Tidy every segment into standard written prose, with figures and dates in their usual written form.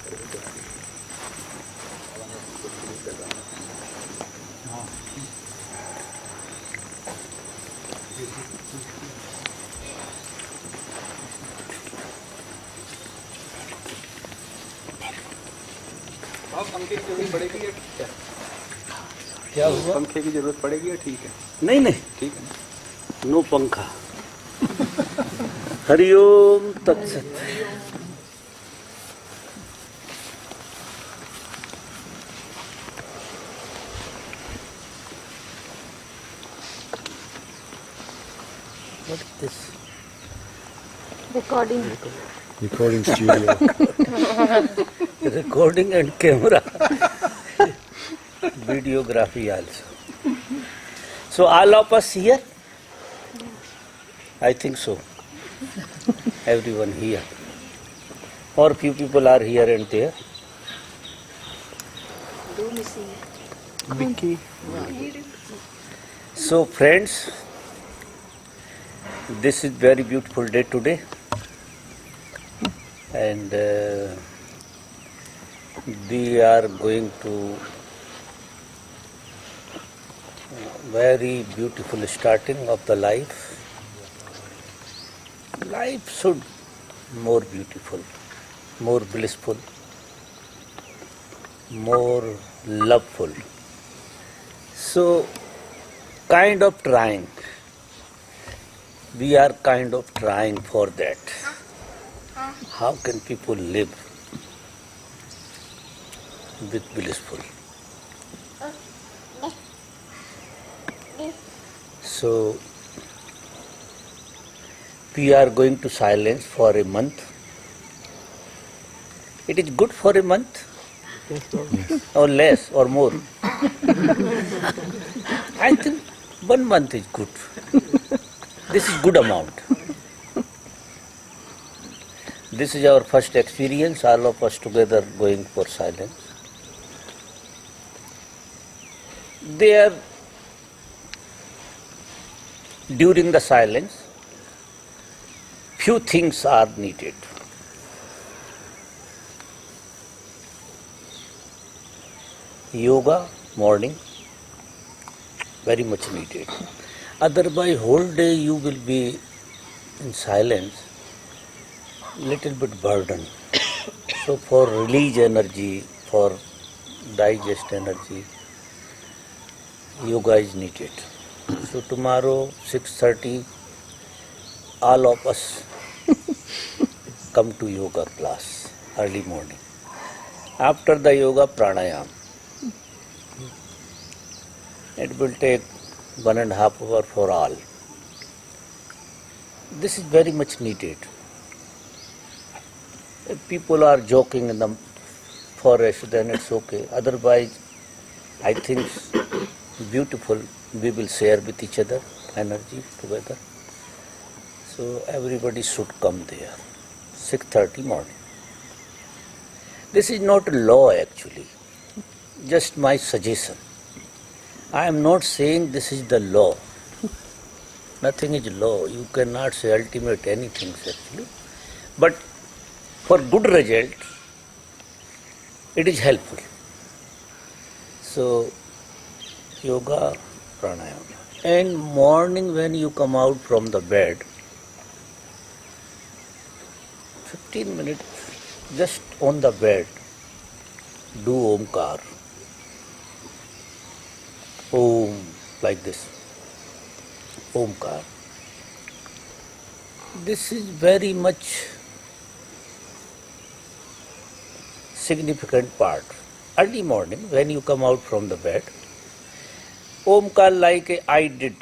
पंखे की जरूरत पड़ेगी या क्या? क्या हुआ? पंखे की जरूरत पड़ेगी या ठीक है? नहीं नहीं, ठीक है। नो पंखा। हरिओम तत्सत। What is this? Recording. Recording studio. Recording and camera. Videography also. So all of us here? I think so. Everyone here. Or few people are here and there. Mickey. So friends, this is very beautiful day today, and we are going to very beautiful starting of the life. Life should more beautiful, more blissful, more loveful. So kind of trying. We are kind of trying for that. How can people live with blissful? So we are going to silence for a month. It is good for a month, or less or more. I think 1 month is good. This is good amount. This is our first experience, all of us together going for silence. There, during the silence, few things are needed. Yoga, morning, very much needed. Otherwise, whole day you will be in silence, little bit burden. So for release energy, for digest energy, yoga is needed. So tomorrow 6:30, all of us come to yoga class early morning. After the yoga, pranayam. It will take 1.5 hours for all. This is very much needed. If people are joking in the forest, then it's okay. Otherwise, I think beautiful. We will share with each other energy together. So everybody should come there. 6:30 morning. This is not a law actually. Just my suggestion. I am not saying this is the law. Nothing is law. You cannot say ultimate anything actually. But for good result, it is helpful. So, yoga, pranayama. And morning when you come out from the bed, 15 minutes just on the bed, do Omkar. Om, like this. Omkar. This is very much significant part. Early morning, when you come out from the bed, Omkar like I did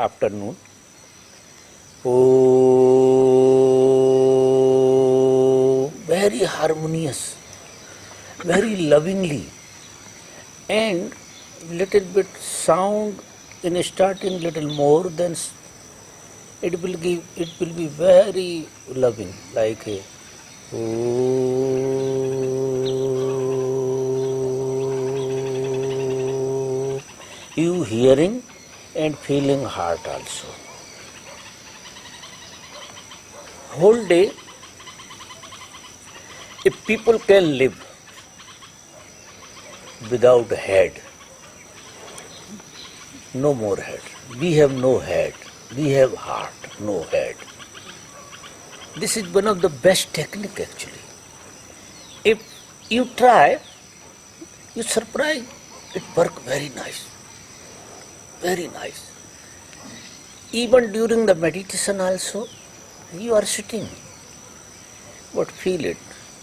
afternoon. Oh, very harmonious, very lovingly, and little bit sound in starting little more, then it will be very loving, like a you hearing and feeling heart also. Whole day If people can live without a head, no more head. We have no head. We have heart, no head. This is one of the best technique actually. If you try, you surprise, it work very nice. Very nice. Even during the meditation also, you are sitting, but feel it.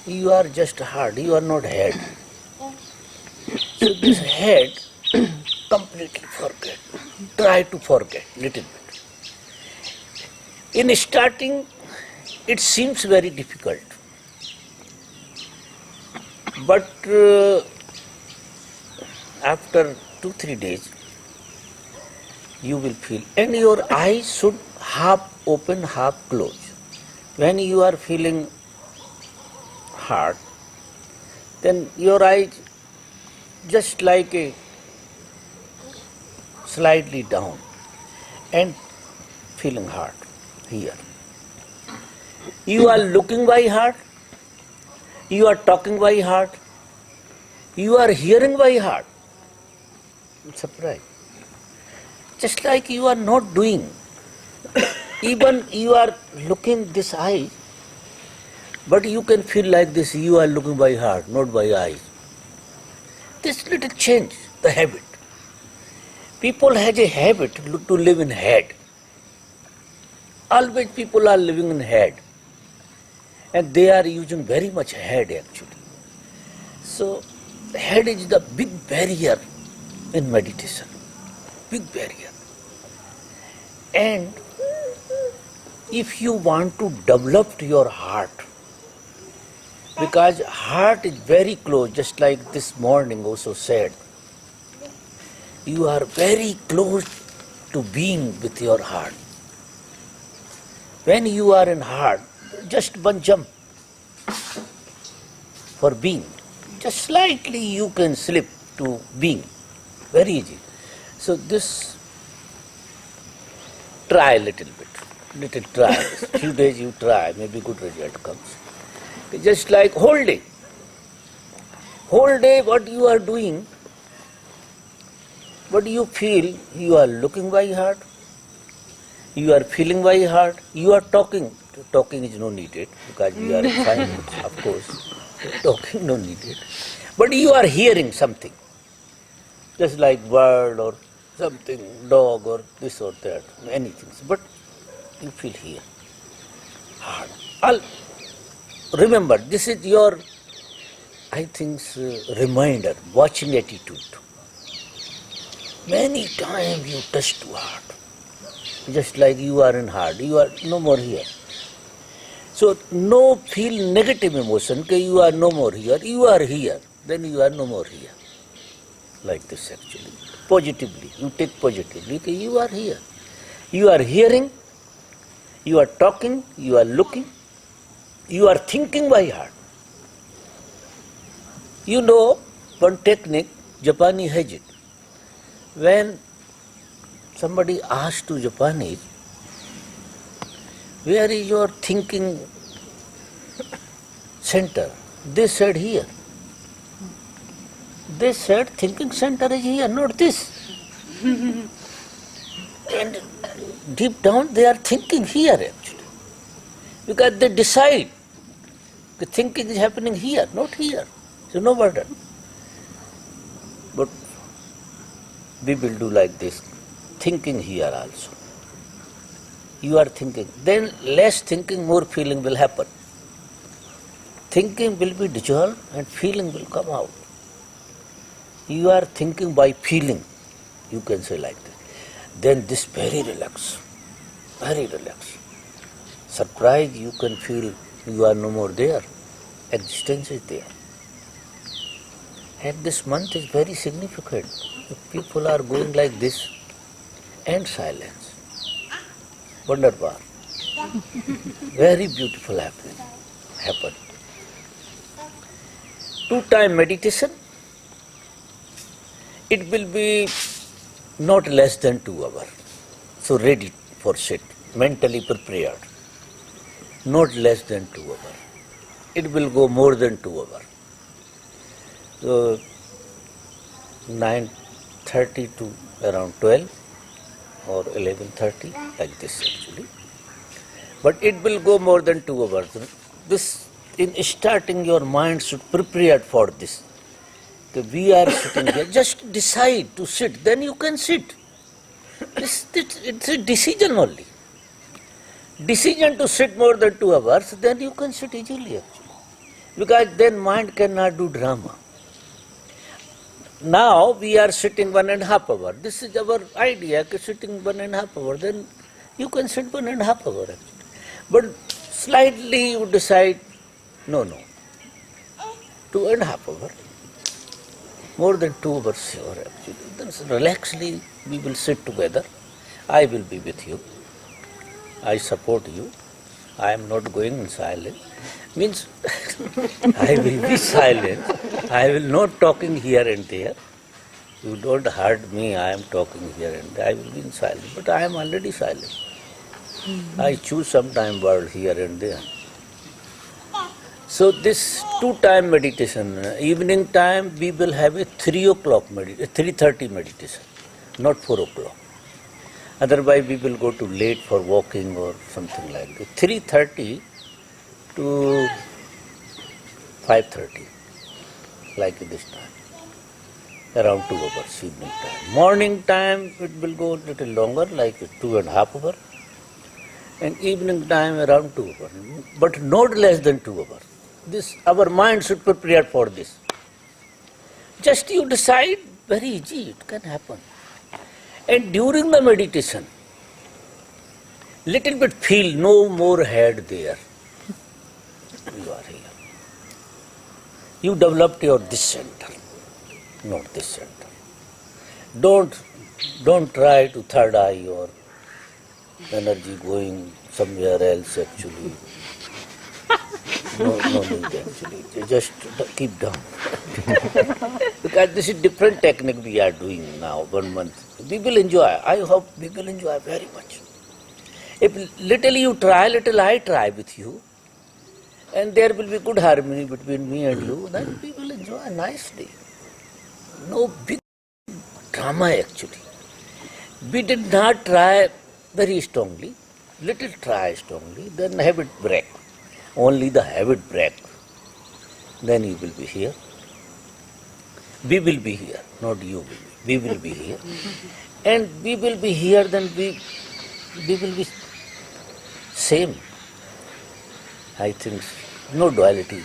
You are just heart, you are not head. So this head, completely forget. Try to forget little bit. In starting, it seems very difficult. But after 2-3 days, you will feel, and your eyes should half open, half close. When you are feeling hard, then your eyes just like a slightly down and feeling hard here. You are looking by heart, you are talking by heart, you are hearing by heart. Surprise. Just like you are not doing. Even you are looking this eye, but you can feel like this, you are looking by heart, not by eyes. This little change, the habit. People has a habit to live in head. Always people are living in head. And they are using very much head actually. So head is the big barrier in meditation. Big barrier. And if you want to develop your heart, because heart is very close, just like this morning also said, you are very close to being with your heart. When you are in heart, just one jump for being. Just slightly you can slip to being. Very easy. So this, try a little bit. Little try. Few days you try, maybe good result comes. Just like whole day. Whole day what you are doing, what you feel, you are looking by heart, you are feeling by heart, you are talking. Talking is no needed because we are in silence, of course. Talking no needed. But you are hearing something. Just like bird or something, dog or this or that, anything. But you feel here. Heart. Remember, this is your, I think, reminder, watching attitude. Many times you touch to heart. Just like you are in heart, you are no more here. So no feel negative emotion, that you are no more here, you are here, then you are no more here. Like this actually. Positively, you take positively, that you are here. You are hearing, you are talking, you are looking, you are thinking by heart. You know, one technique, Japanese has it. When somebody asks to Japanese, where is your thinking center? They said here. They said thinking center is here, not this. And deep down they are thinking here actually. Because they decide the thinking is happening here, not here. So no burden. But we will do like this, thinking here also. You are thinking. Then less thinking, more feeling will happen. Thinking will be dissolved and feeling will come out. You are thinking by feeling, you can say like this. Then this very relaxed, very relaxed. Surprise, you can feel you are no more there. Existence is there. And this month is very significant. If people are going like this and silence. Wonderful. Very beautiful happen. 2-time meditation, it will be not less than 2 hours. So ready for sit, mentally prepared. Not less than 2 hours. it will go more than 2 hours. So 9:30 to around 12 or 11:30, like this actually. But it will go more than 2 hours. This, in starting, your mind should prepare for this. We are sitting here, just decide to sit, then you can sit. It's a decision only. Decision to sit more than 2 hours, then you can sit easily actually. Because then mind cannot do drama. Now we are sitting 1.5 hours. This is our idea, sitting 1.5 hours, then you can sit 1.5 hours actually. But slightly you decide, no, 2.5 hours. More than 2 hours sure actually. Then relaxedly we will sit together. I will be with you. I support you. I am not going in silence. Means I will be silent. I will not talking here and there. You don't hurt me, I am talking here and there. I will be in silence. But I am already silent. I choose sometime word here and there. So this 2-time meditation, evening time we will have a 3:30 meditation, not 4 o'clock. Otherwise we will go to late for walking or something like that. 3:30 to 5:30, like this time, around 2 hours evening time. Morning time it will go a little longer, like 2.5 hours, and evening time around 2 hours, but not less than 2 hours. This, our mind should prepare for this. Just you decide, very easy, it can happen. And during the meditation, little bit feel no more head there. You are here. You developed your this center, not this center. Don't try to third eye or energy going somewhere else actually. No need actually. Just keep down. Because this is different technique we are doing now, 1 month. We will enjoy. I hope we will enjoy very much. If little you try, little I try with you, and there will be good harmony between me and you, then we will enjoy nicely. No big drama actually. We did not try very strongly, little try strongly, then habit break. Only the habit break. Then you will be here. We will be here, not you will be. We will be here. And we will be here, then we will be same. I think no duality,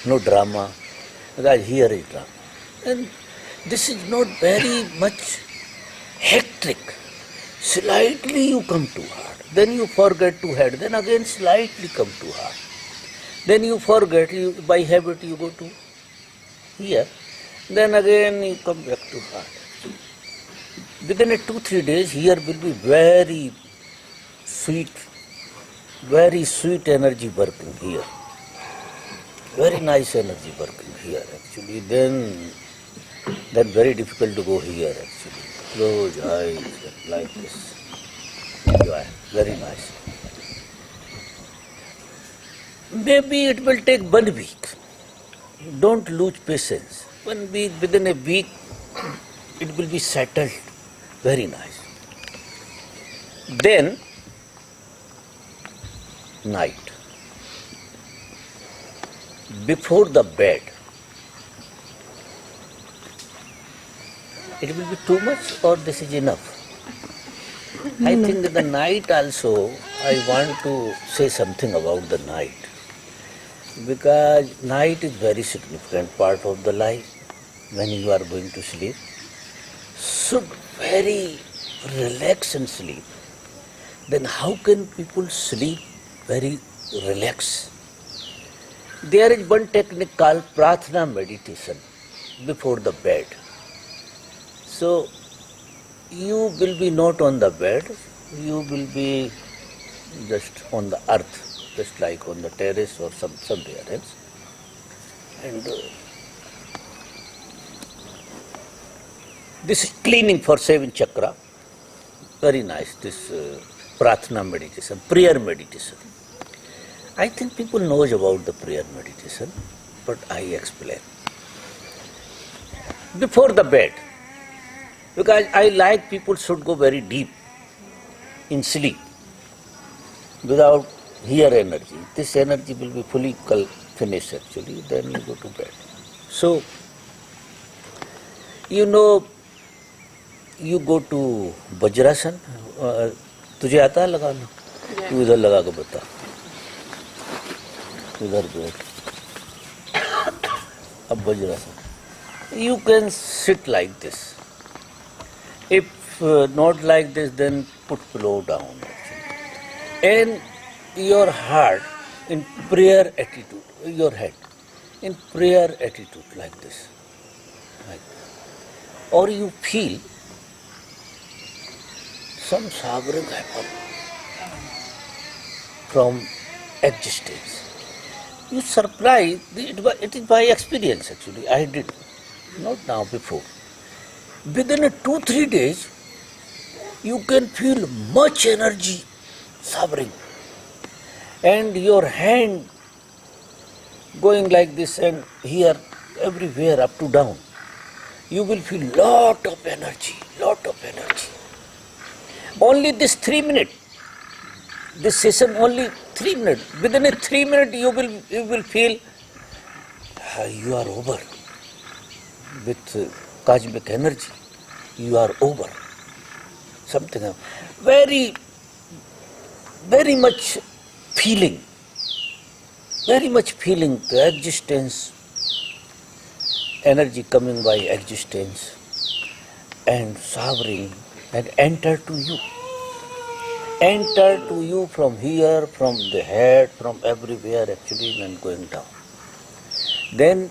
no drama. Because here is drama. And this is not very much hectic. Slightly you come to heart. Then you forget to head. Then again slightly come to heart. Then you forget. By habit you go to here. Then again you come back to heart. Within 2-3 days, here will be very sweet energy working here. Very nice energy working here actually. Then very difficult to go here actually. Close eyes like this. Enjoy. Very nice. Maybe it will take 1 week. Don't lose patience. 1 week, within a week, it will be settled. Very nice. Then, night. Before the bed, it will be too much or this is enough? I think that the night also, I want to say something about the night. Because night is very significant part of the life when you are going to sleep. Should very relax and sleep. Then how can people sleep very relaxed? There is one technique called Prarthana meditation before the bed. So you will be not on the bed, you will be just on the earth, just like on the terrace or somewhere else. And this is cleaning for 7 chakra. Very nice, this Prarthana meditation, prayer meditation. I think people knows about the prayer meditation, but I explain. Before the bed, because I like people should go very deep in sleep without here energy. This energy will be fully finished actually, then you go to bed. So, you know, you go to Vajrasan, तुझे आता है लगाना? तू इधर लगा के बता, इधर बैठ. अब Vajrasan. You can sit like this. If not like this, then put pillow down. And your heart in prayer attitude, your head in prayer attitude like this. Or you feel some sovereign happen from existence. You surprise, it is by experience actually, I did, not now, before. Within 2-3 days, you can feel much energy sovereign. And your hand going like this and here, everywhere, up to down. You will feel lot of energy. Only this 3 minutes, this session only 3 minutes. Within 3 minutes you will feel you are over with cosmic energy. You are over. Something else. Very much feeling the existence, energy coming by existence and sovereign and enter to you from here, from the head, from everywhere actually, and going down. Then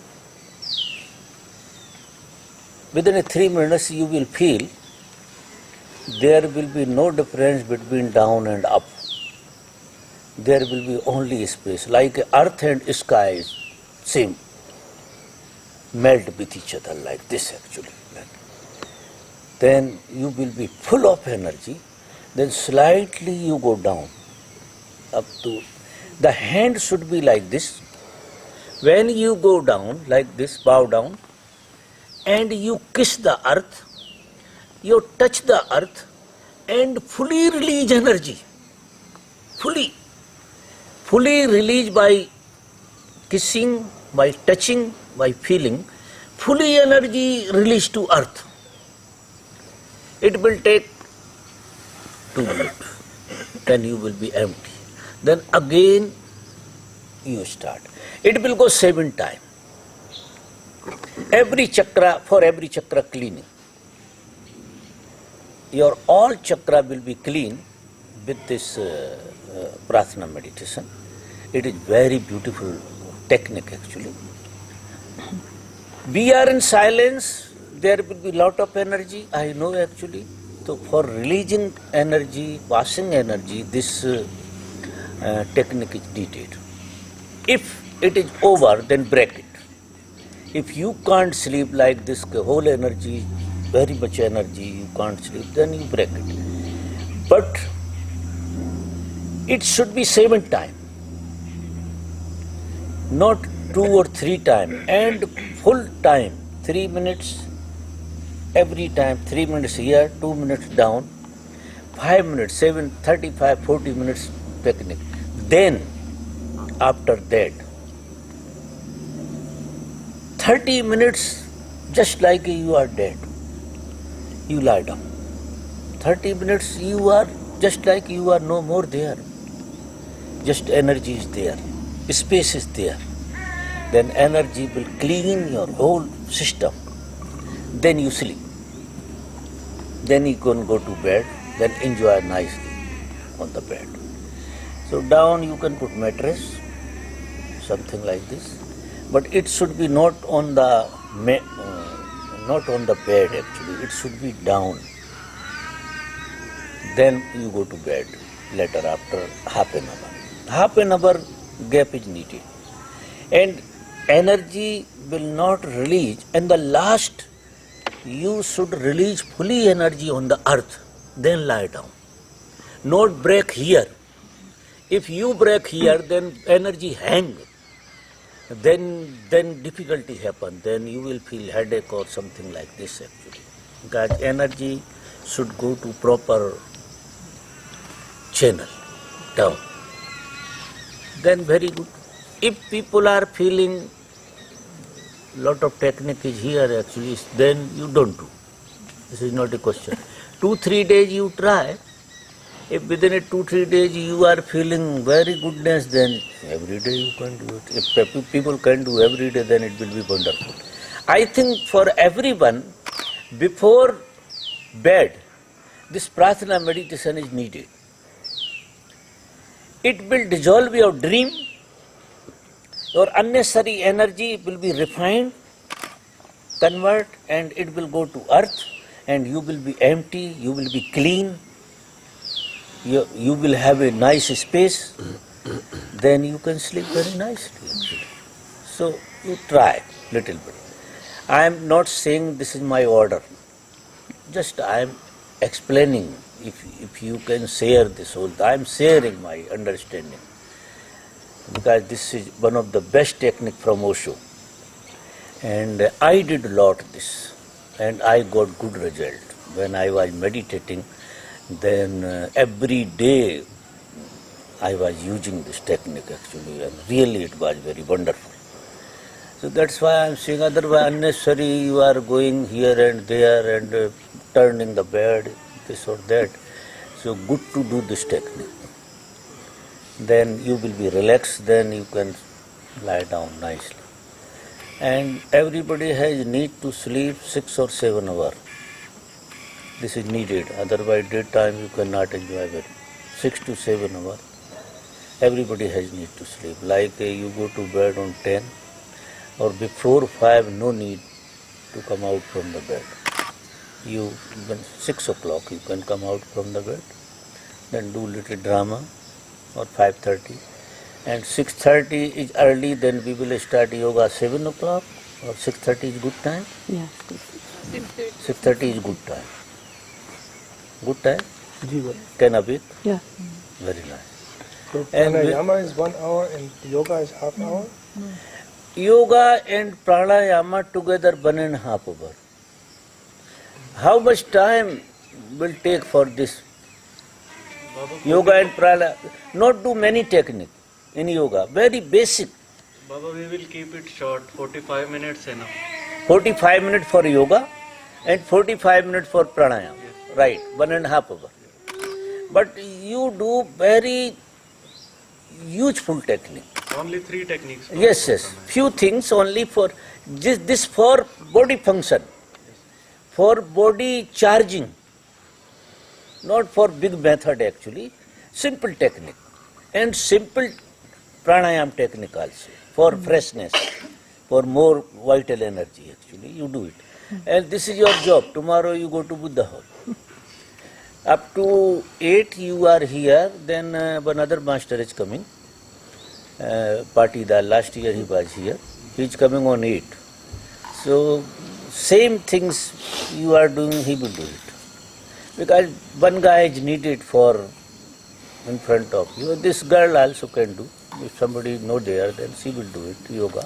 within 3 minutes you will feel there will be no difference between down and up. There will be only space, like earth and sky is same, melt with each other like this actually. Then you will be full of energy, then slightly you go down up to, the hand should be like this. When you go down like this, bow down, and you kiss the earth, you touch the earth and fully release energy. Fully release by kissing, by touching, by feeling, fully energy release to earth. It will take 2 minutes, then you will be empty. Then again you start. It will go 7 times. For every chakra cleaning. Your all chakra will be clean with this prarthana meditation. It is very beautiful technique actually. We are in silence, there will be lot of energy, I know actually. So for releasing energy, passing energy, this technique is needed. If it is over, then break it. If you can't sleep like this, whole energy, very much energy, you can't sleep, then you break it. But it should be 7 times, not 2 or 3 times, and full time, 3 minutes every time, 3 minutes here, 2 minutes down, 5 minutes, 7, 35, 40 minutes technique. Then, after that, 30 minutes, just like you are dead, you lie down. 30 minutes, you are just like you are no more there. Just energy is there, space is there. Then energy will clean your whole system. Then you sleep. Then you can go to bed, then enjoy nicely on the bed. So down you can put mattress, something like this. But it should be not on the bed actually, it should be down. Then you go to bed later after half an hour. Half an hour gap is needed. And energy will not release. And the last, you should release fully energy on the earth, then lie down. Not break here. If you break here, then energy hang. Then difficulty happen. Then you will feel headache or something like this actually. Because energy should go to proper channel down. Then very good. If people are feeling lot of technique is here actually, then you don't do. This is not a question. 2-3 days you try. If within 2-3 days you are feeling very goodness, then every day you can do it. If people can do every day, then it will be wonderful. I think for everyone, before bed, this prarthana meditation is needed. It will dissolve your dream, your unnecessary energy will be refined, convert, and it will go to earth, and you will be empty, you will be clean, you will have a nice space, then you can sleep very nicely actually. So you try little bit. I am not saying this is my order, just I am explaining. If you can share this whole, I am sharing my understanding, because this is one of the best technique from Osho, and I did a lot this, and I got good result when I was meditating. Then every day I was using this technique actually, and really it was very wonderful. So that's why I am saying, otherwise unnecessary you are going here and there and turning the bed, this or that. So good to do this technique. Then you will be relaxed, then you can lie down nicely. And everybody has need to sleep 6 or 7 hours. This is needed, otherwise daytime you cannot enjoy very. 6 to 7 hours. Everybody has need to sleep. Like you go to bed on 10 or before 5, no need to come out from the bed. You, when 6 o'clock you can come out from the bed, then do little drama, or 5:30. And 6:30 is early, then we will start yoga 7 o'clock, or 6:30 is good time? Yes. 6:30 is good time. Good time? Ji, what? 10 a week? Yeah. Very nice. So And pranayama is 1 hour and yoga is half hour? Yoga and pranayama together 1.5 hours. How much time will take for this? Yoga and pranayama, not do many technique in yoga, very basic. Baba, we will keep it short, 45 minutes enough. 45 minutes for yoga and 45 minutes for pranayama. Right, 1.5 hours. But you do very useful technique. Only 3 techniques. Yes, yes. Few things only for this for body function, for body charging, not for big method actually. Simple technique and simple pranayam technique also for freshness, for more vital energy actually. You do it, and this is your job. Tomorrow you go to Buddha Hall. Up to 8 you are here. Then another master is coming. Patidar, last year he was here. He is coming on 8. So same things you are doing, he will do it. Because one guy is needed for in front of you. This girl also can do. If somebody is not there, then she will do it, yoga.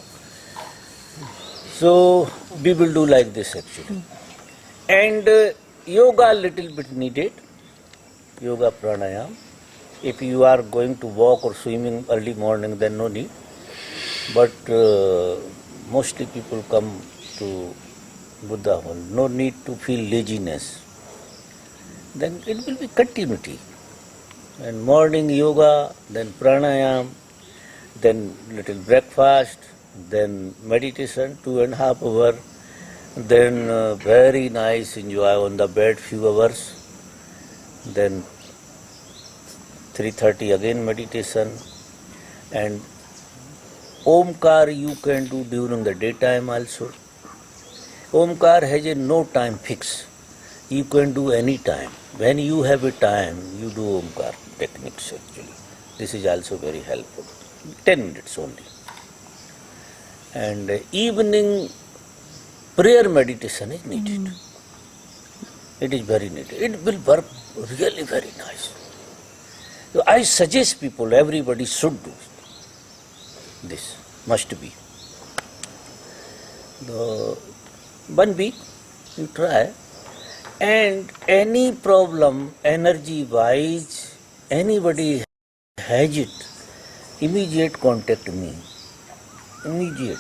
So we will do like this actually. And yoga little bit needed, yoga pranayam. If you are going to walk or swimming early morning, then no need. But mostly people come to Buddha Hall, no need to feel laziness. Then it will be continuity. And morning yoga, then pranayam, then little breakfast, then meditation 2.5 hours, then very nice enjoy on the bed few hours, then 3:30 again meditation, and Omkar you can do during the daytime also. Omkar has a no time fix. You can do any time. When you have a time, you do Omkar techniques actually. This is also very helpful. 10 minutes only. And evening prayer meditation is needed. It is very needed. It will work really very nice. So I suggest people, everybody should do this, must be. The 1 week you try, and any problem energy wise, anybody has it, immediate contact me. Immediate.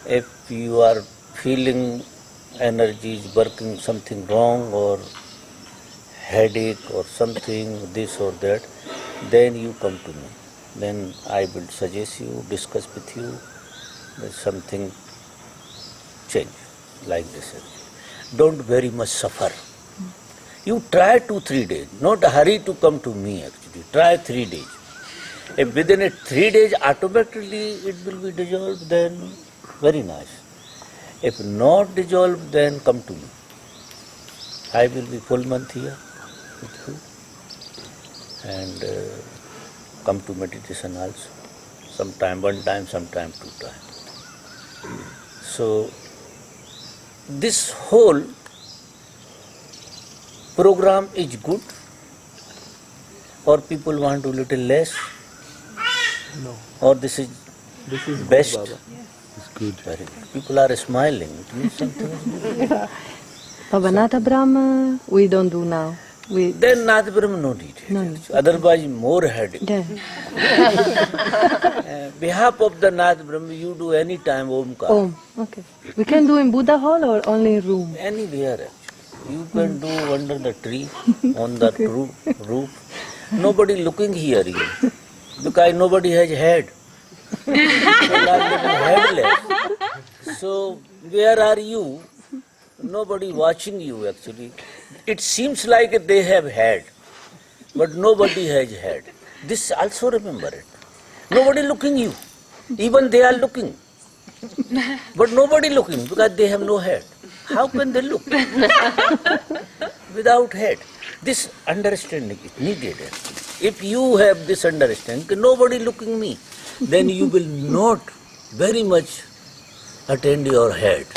If you are feeling energy is working something wrong or headache or something, this or that, then you come to me. Then I will suggest you, discuss with you, that something change like this. Don't very much suffer. You try 2-3 days, not hurry to come to me actually. Try 3 days. If within 3 days automatically it will be dissolved, then very nice. If not dissolved, then come to me. I will be full month here with you, and come to meditation also. Sometime 1 time, sometime 2 times. So this whole program is good, or people want to little less? No. Or this is best? It's good. Very good. People are smiling. It means something is good. Baba Nata Brahma, we don't do now. We Then Nath Brahma no need. No need. Otherwise more headache. yeah. Behalf of the Nath Brahma, you do any time Omkar. Oh, okay. We can do in Buddha hall or only in room? Anywhere actually. You can do under the tree, on the roof. Nobody looking here even. Because nobody has head. People are little headless. So where are you? Nobody watching you actually. It seems like they have head, but nobody has head. This also remember it. Nobody looking you. Even they are looking. But nobody looking because they have no head. How can they look? Without head. This understanding is needed. If you have this understanding, nobody looking me, then you will not very much attend your head.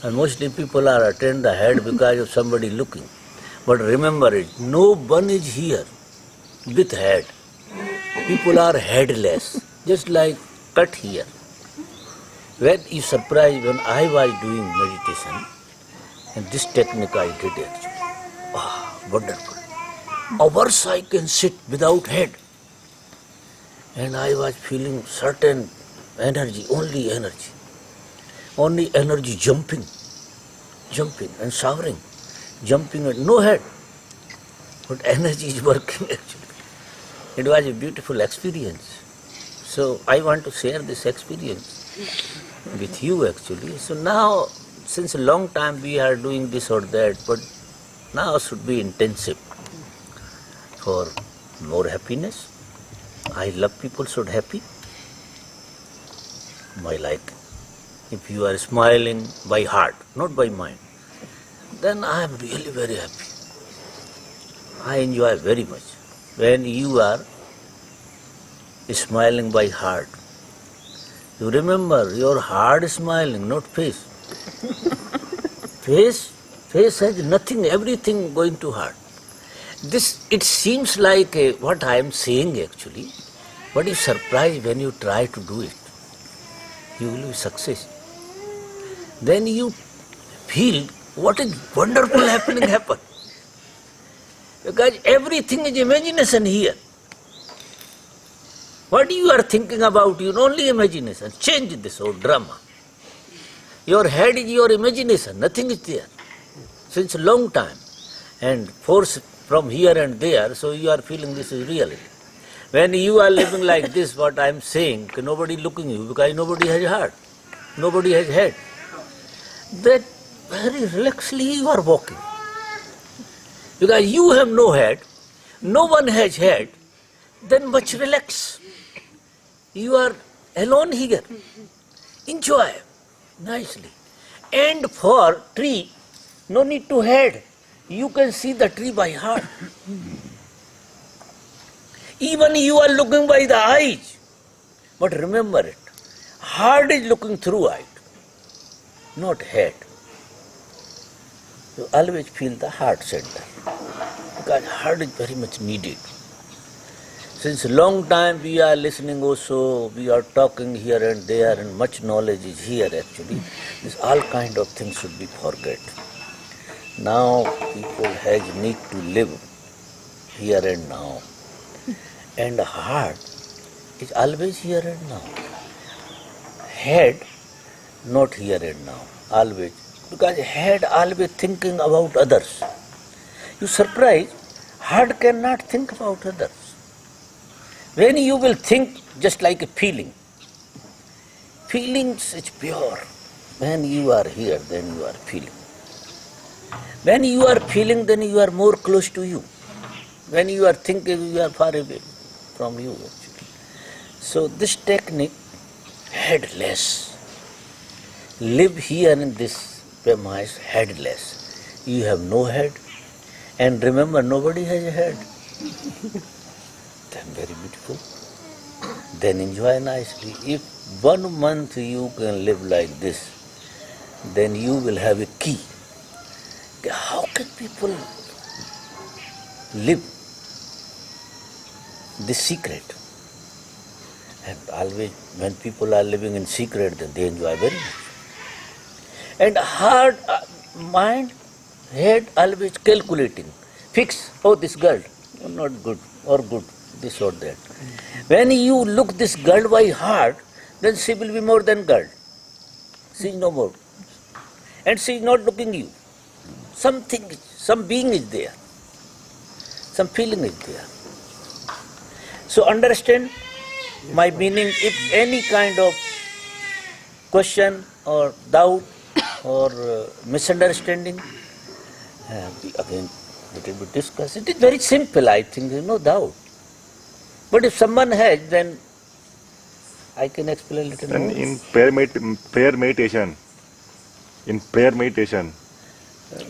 And mostly people are attend the head because of somebody looking. But remember it, no one is here with head. People are headless, just like cut here. When you surprised when I was doing meditation, and this technique I did actually. Ah, wonderful. Hours I can sit without head. And I was feeling certain energy, only energy. Only energy jumping and showering, jumping and no head. But energy is working actually. It was a beautiful experience. So I want to share this experience with you actually. So now, since a long time we are doing this or that, but now should be intensive for more happiness. I love people should happy. My like. If you are smiling by heart, not by mind, then I am really very happy. I enjoy very much. When you are smiling by heart, you remember your heart is smiling, not face. Face has nothing, everything going to heart. This, it seems like what I am saying actually, but you surprised when you try to do it. You will be success. Then you feel what is wonderful happen. Because everything is imagination here. What you are thinking about, you only imagination. Change this whole drama. Your head is your imagination, nothing is there. Since a long time. And force from here and there, so you are feeling this is reality. When you are living like this, what I am saying, nobody looking you, because nobody has heart, nobody has head. That very relaxedly you are walking. Because you have no head, no one has head, then much relax. You are alone here. Enjoy nicely. And for tree, no need to head. You can see the tree by heart. Even you are looking by the eyes. But remember it, heart is looking through eye, not head. You always feel the heart center. Because heart is very much needed. Since a long time we are listening also, we are talking here and there, and much knowledge is here actually. This all kind of things should be forget. Now people has need to live here and now. And heart is always here and now. Head, not here and now, always. Because head always thinking about others. You surprise, heart cannot think about others. When you will think just like a feeling, feelings is pure. When you are here, then you are feeling. When you are feeling, then you are more close to you. When you are thinking, you are far away from you actually. So this technique, headless. Live here in this premise, headless. You have no head, and remember, nobody has a head. Then very beautiful. Then enjoy nicely. If 1 month you can live like this, then you will have a key. How can people live this secret? And always when people are living in secret, then they enjoy very much. And heart, mind, head always calculating. Fix, oh this girl, oh, not good, or good, this or that. When you look this girl by heart, then she will be more than girl. She is no more. And she is not looking you. Something, some being is there. Some feeling is there. So understand my meaning. If any kind of question or doubt or misunderstanding, we again little bit discuss. It is very simple, I think, no doubt. But if someone has, then I can explain a little more. And in prayer meditation, prayer meditation में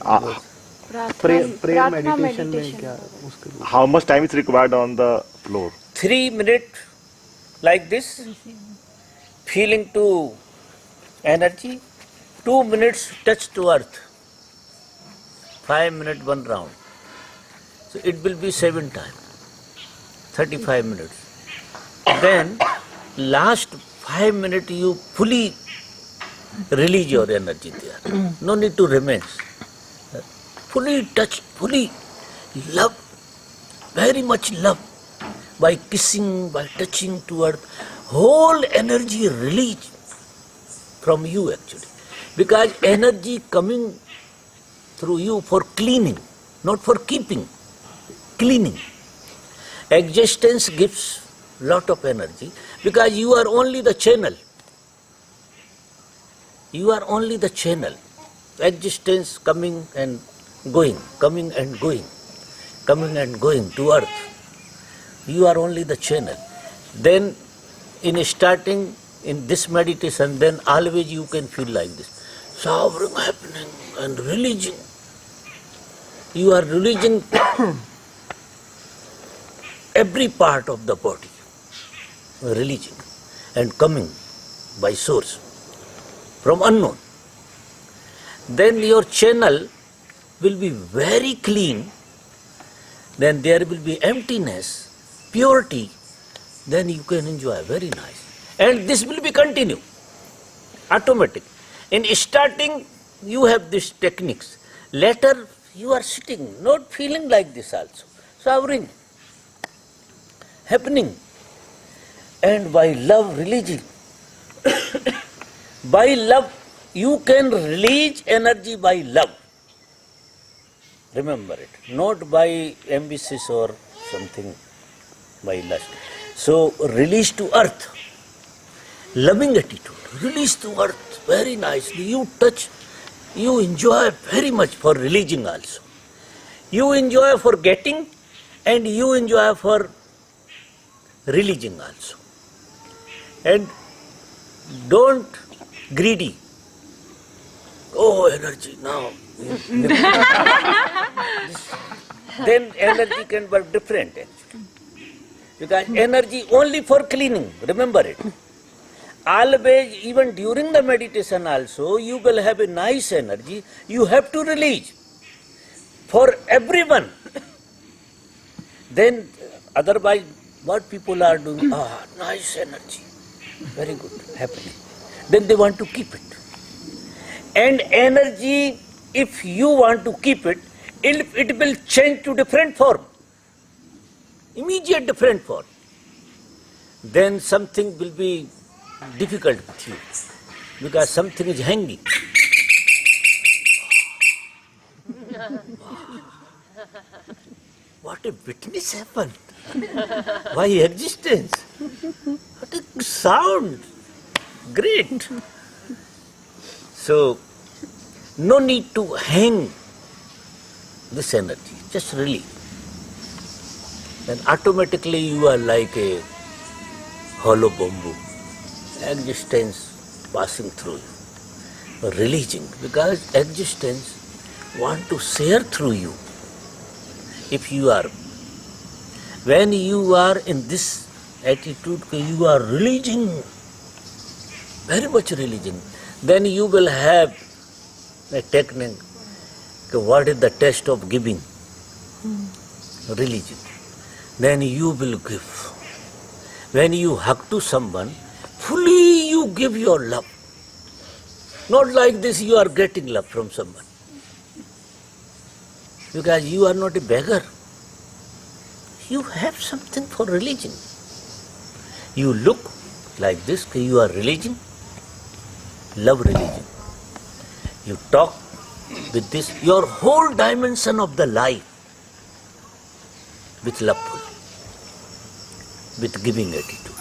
क्या उसके लिए? how much time is required on the floor? 3 minutes like this, feeling to energy, 2 minutes touch to earth, 5 minutes one round. So it will be 7 times, 35 minutes. Then last 5 minutes you fully release your energy there. No need to remain. Fully touch, fully love, very much love. By kissing, by touching to earth, whole energy release from you actually. Because energy coming through you for cleaning, not for keeping, cleaning. Existence gives lot of energy because you are only the channel. You are only the channel. Existence coming and going, coming and going, coming and going to earth. You are only the channel. Then in starting in this meditation, then always you can feel like this. Suffering happening and releasing. You are releasing every part of the body. Releasing and coming by source from unknown. Then your channel will be very clean. Then there will be emptiness, purity, then you can enjoy very nice. And this will be continue, automatic. In starting, you have these techniques. Later, you are sitting, not feeling like this also. Suffering, happening. And by love, releasing. By love, you can release energy by love. Remember it, not by emphasis or something. By lust. So release to earth, loving attitude, release to earth very nicely. You touch, you enjoy very much for releasing also. You enjoy for getting and you enjoy for releasing also. And don't greedy. Oh, energy now. Then energy can work different actually. Because energy only for cleaning, remember it. Always, even during the meditation also, you will have a nice energy, you have to release. For everyone. Then, otherwise, What people are doing, nice energy, very good, happening. Then they want to keep it. And energy, if you want to keep it, it will change to different form. Immediate different form. Then something will be difficult with you because something is hanging. What a witness happened. Why existence? What a sound. Great. So, no need to hang this energy, just release. Then automatically you are like a hollow bamboo. Existence passing through you, releasing, because existence want to share through you. If you are, when you are in this attitude, you are releasing, very much releasing, then you will have a technique. What is the test of giving? Releasing. Then you will give. When you hug to someone, fully you give your love. Not like this you are getting love from someone. Because you are not a beggar. You have something for religion. You look like this, you are religion, love religion. You talk with this, your whole dimension of the life with loveful, with giving attitude,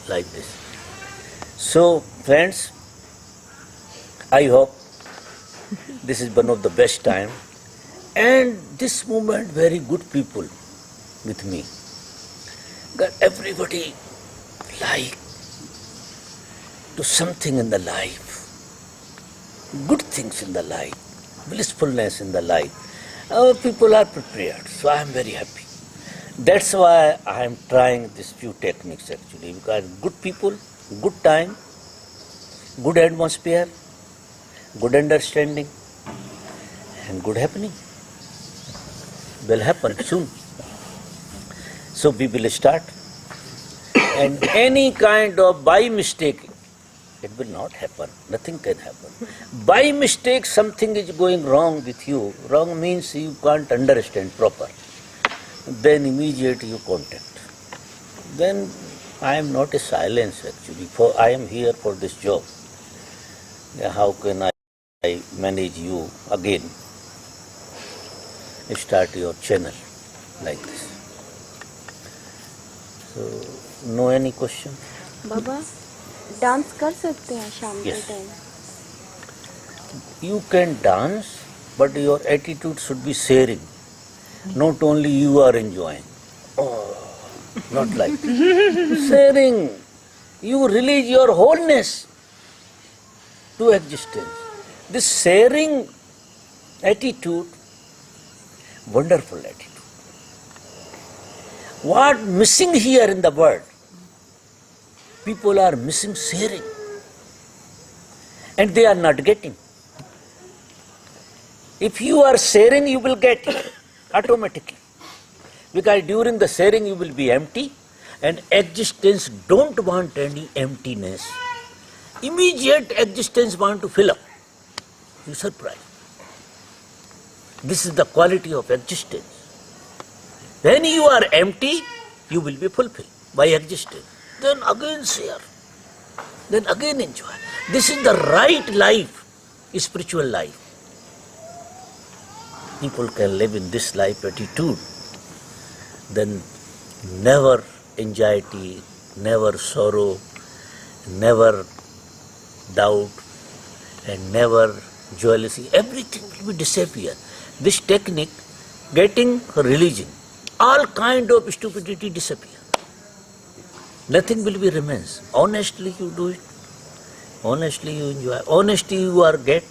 like this. So, friends, I hope this is one of the best time, and this moment very good people with me. Got everybody like to something in the life, good things in the life, blissfulness in the life. Our people are prepared, so I am very happy. That's why I am trying these few techniques actually, because good people, good time, good atmosphere, good understanding, and good happening will happen soon. So we will start, and any kind of by mistake, it will not happen. Nothing can happen. By mistake, something is going wrong with you. Wrong means you can't understand proper. Then immediately you contact. Then I am not a silence actually. For I am here for this job. How can I manage you again? Start your channel like this. So, no any question? Baba dance कर सकते हैं शाम के Yes. Time? You can dance, but your attitude should be sharing. Not only you are enjoying. Oh, not like that. Sharing. You release your wholeness to existence. This sharing attitude, wonderful attitude. What missing here in the world? People are missing sharing. And they are not getting. If you are sharing, you will get it automatically. Because during the sharing, you will be empty, and existence don't want any emptiness. Immediate existence want to fill up. You surprise. This is the quality of existence. When you are empty, you will be fulfilled by existence. Then again share. Then again enjoy. This is the right life, spiritual life. People can live in this life attitude. Then never anxiety, never sorrow, never doubt, and never jealousy. Everything will be disappear. This technique, getting religion, all kind of stupidity disappear. Nothing will be remains. Honestly you do it. Honestly you enjoy. Honestly you are get.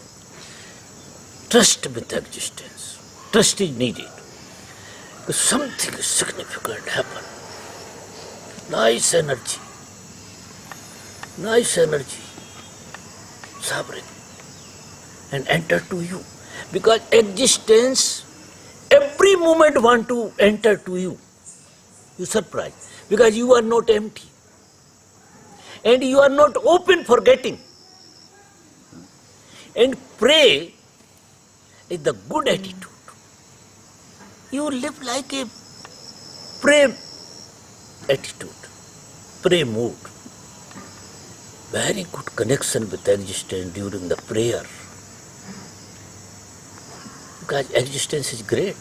Trust with existence. Trust is needed. Something significant happen. Nice energy. Nice energy. Sovereign. And enter to you. Because existence, every moment want to enter to you. You surprise. Because you are not empty. And you are not open for getting. And pray is the good attitude. You live like a pray attitude, pray mood. Very good connection with existence during the prayer. Because existence is great.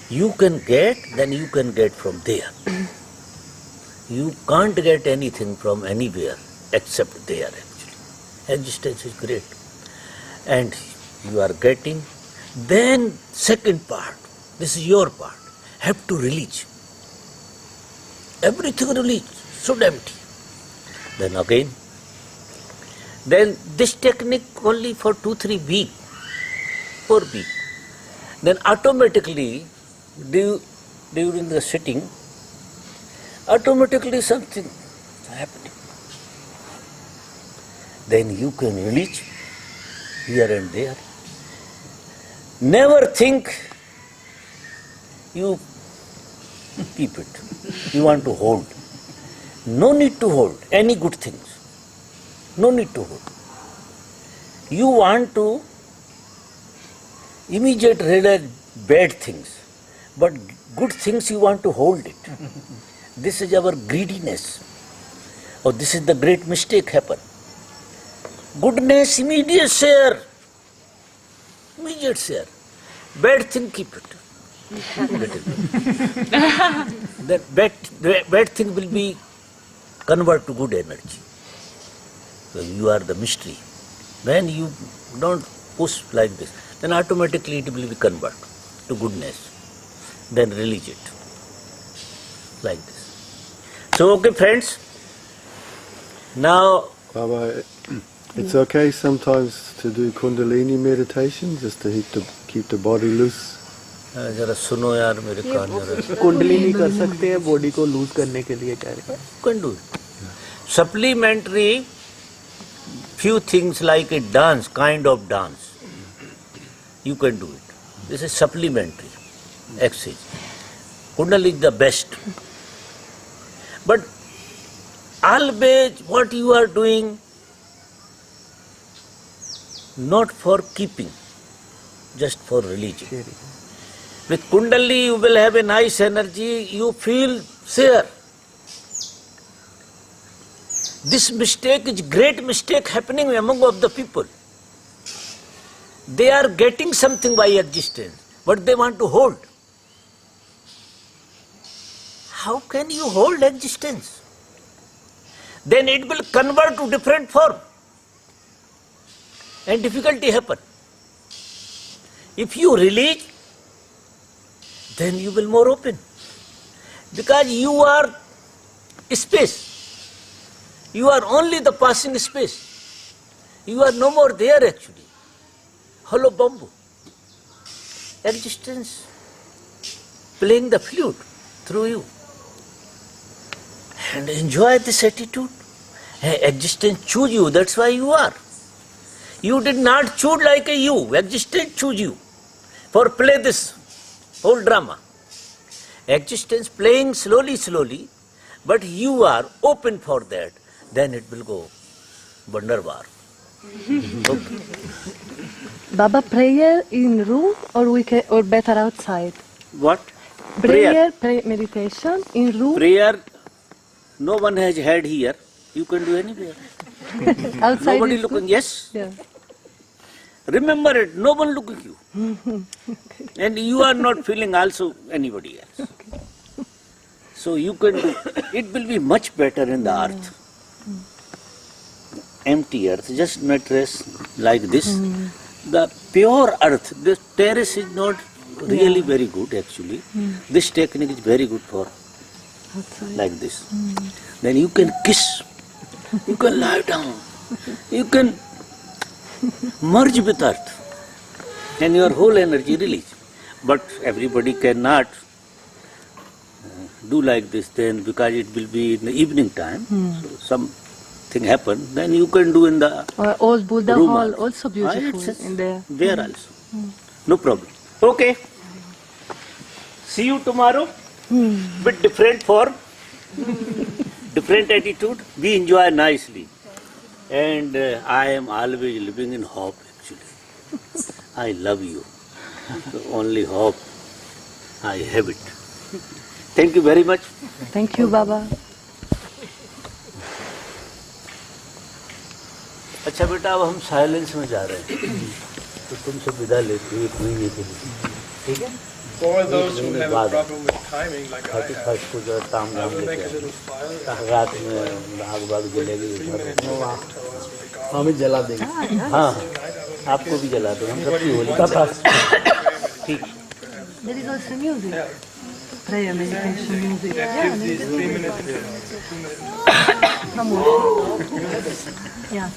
You can get, then you can get from there. You can't get anything from anywhere except there actually. Existence is great. And you are getting. Then second part, this is your part, have to release. Everything release, should empty. Then again, then this technique only for 2-3 weeks, 4 weeks. Then automatically, during the sitting, automatically something happening. Then you can release here and there. Never think you keep it. You want to hold. No need to hold any good things. No need to hold. You want to immediately realize bad things, but good things you want to hold it. This is our greediness. Or this is the great mistake happen. Goodness, immediate share. Immediate share. Bad thing, keep it. That bad thing will be converted to good energy. So you are the mystery. When you don't push like this, then automatically it will be converted to goodness. Then release it. Like this. So, okay friends, now Baba, it's okay sometimes to do Kundalini meditation just to keep the body loose. जरा सुनो यार मेरे कान जरा. कुंडलिनी कर सकते हैं body को loose करने के लिए कह रहे हैं. Can do it. Supplementary few things like a dance, kind of dance. You can do it. This is supplementary exercise. Kundalini is the best. But always what you are doing, not for keeping, just for releasing. With Kundalini you will have a nice energy, you feel share. This mistake is great mistake happening among of the people. They are getting something by existence, but they want to hold. How can you hold existence? Then it will convert to different form. And difficulty happen. If you release, then you will more open. Because you are space. You are only the passing space. You are no more there actually. Hollow bamboo. Existence playing the flute through you. And enjoy this attitude. Existence choose you, that's why you are. You did not choose like a you. Existence choose you for play this whole drama. Existence playing slowly, but you are open for that. Then it will go wonderbar. Okay. Baba, prayer in room or better outside? What? Prayer, meditation in room. Prayer, no one has had here. You can do anywhere. Outside Nobody is looking. good? Yes. Yeah. Remember it. No one looking at you. And you are not feeling also anybody else. So you can do. It will be much better in the earth. Empty earth, just mattress like this. The pure earth, the terrace is not really very good actually. This technique is very good for Outside. like this. Then you can kiss, you can lie down, you can merge with earth and your whole energy release. But everybody cannot do like this then because it will be in the evening time. So something happen, then you can do in the Old Buddha room Hall, also beautiful it's in there. there also. No problem. Okay. See you tomorrow. Bit different form, different attitude. We enjoy nicely, and I am always living in hope. Actually, I love you. So only hope I have it. Thank you very much. Thank you, Baba. अच्छा बेटा, अब हम silence में जा रहे हैं, तो तुमसे विदा लेते हैं 1 महीने के लिए, ठीक है? For those who have a problem with timing, like I have, 31st को जो ताम I झाम will make a लेके little file. रात में आग बाग जलेगी 3 उधर। minutes till I will be gone. हमें जला देंगे। हाँ, आपको भी जला दो, हम सबकी होली का पास। ठीक। There is also music. Prayer meditation music. Yeah, 3 minutes. Yeah.